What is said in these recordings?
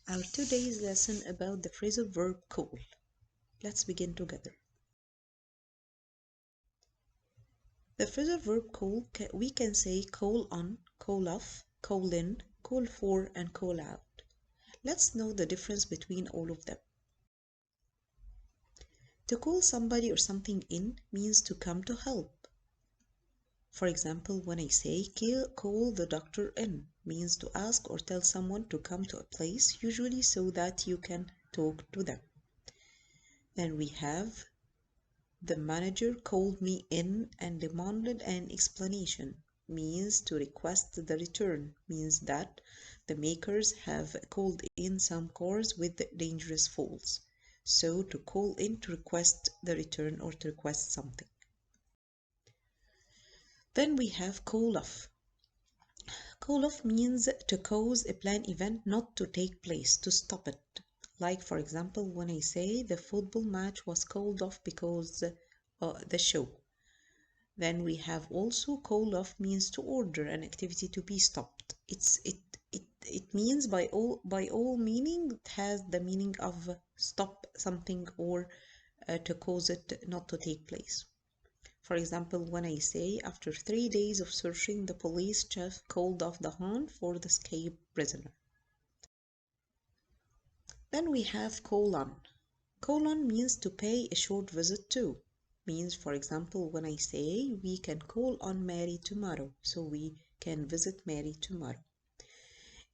Our today's lesson about the phrasal verb call. Let's begin together. The phrasal verb call, we can say call on, call off, call in, call for, and call out. Let's know the difference between all of them. To call somebody or something in means to come to help. For example, when I say call the doctor in, means to ask or tell someone to come to a place, usually so that you can talk to them. Then we have the manager called me in and demanded an explanation, means to request the return, means that the makers have called in some cars with dangerous faults. So to call in to request the return or to request something. Then we have call off. Call off means to cause a planned event not to take place, to stop it. Like for example, when I say the football match was called off because the show. Then we have also call off means to order an activity to be stopped. It means by all meaning, it has the meaning of stop something or to cause it not to take place. For example, when I say after 3 days of searching, the police chief called off the hunt for the escaped prisoner. Then we have call on. Call on means to pay a short visit to. Means, for example, when I say we can call on Mary tomorrow, so we can visit Mary tomorrow.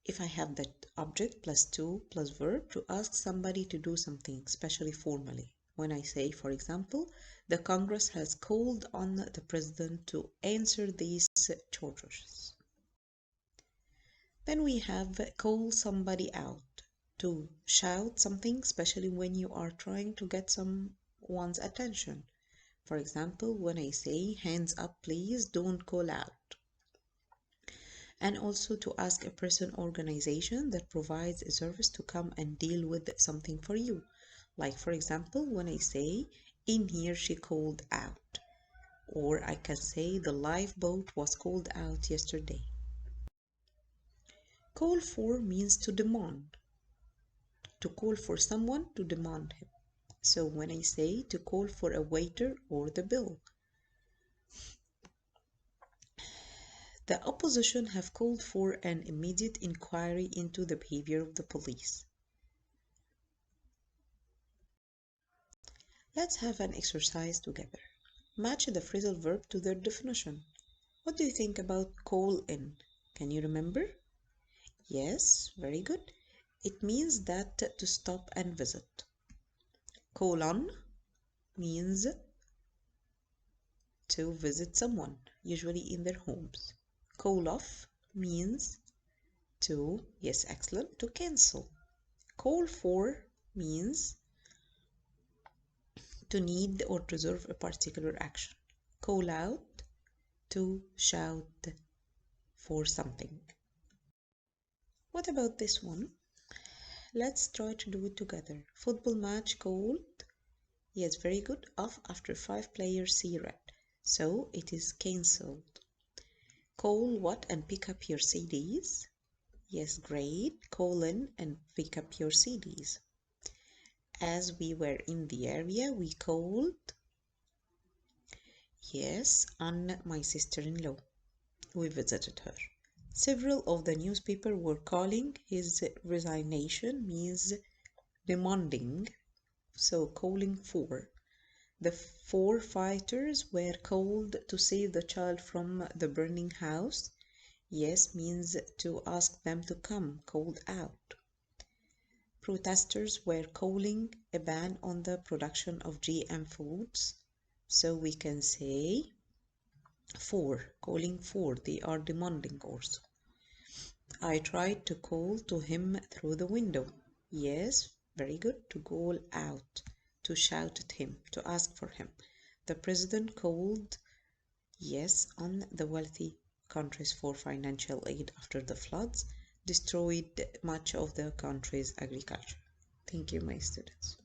If I have that object plus to plus verb to ask somebody to do something, especially formally. When I say, for example, the Congress has called on the President to answer these charges. Then we have call somebody out, to shout something, especially when you are trying to get someone's attention. For example, when I say, hands up please, don't call out. And also to ask a person or organization that provides a service to come and deal with something for you. Like for example, when I say, in here she called out. Or I can say, the lifeboat was called out yesterday. Call for means to demand. To call for someone, to demand him. So when I say to call for a waiter or the bill. The opposition have called for an immediate inquiry into the behavior of the police. Let's have an exercise together. Match the phrasal verb to their definition. What do you think about call in? Can you remember? Yes, very good. It means that to stop and visit. Call on means to visit someone, usually in their homes. Call off means to, yes, excellent, to cancel. Call for means to need or to reserve a particular action. Call out, to shout for something. What about this one? Let's try to do it together. Football match called, yes, very good, off after 5 players see red. So it is cancelled. Call what and pick up your CDs? Yes, great. Call in and pick up your CDs. As we were in the area, we called, yes, on my sister-in-law. We visited her. Several of the newspapers were calling his resignation, means demanding, so calling for. The 4 fighters were called to save the child from the burning house. Yes, means to ask them to come, called out. Protesters were calling a ban on the production of GM foods. So we can say for, calling for, they are demanding also. I tried to call to him through the window. Yes, very good, to call out, to shout at him, to ask for him. The president called, yes, on the wealthy countries for financial aid after the floods destroyed much of the country's agriculture. Thank you, my students.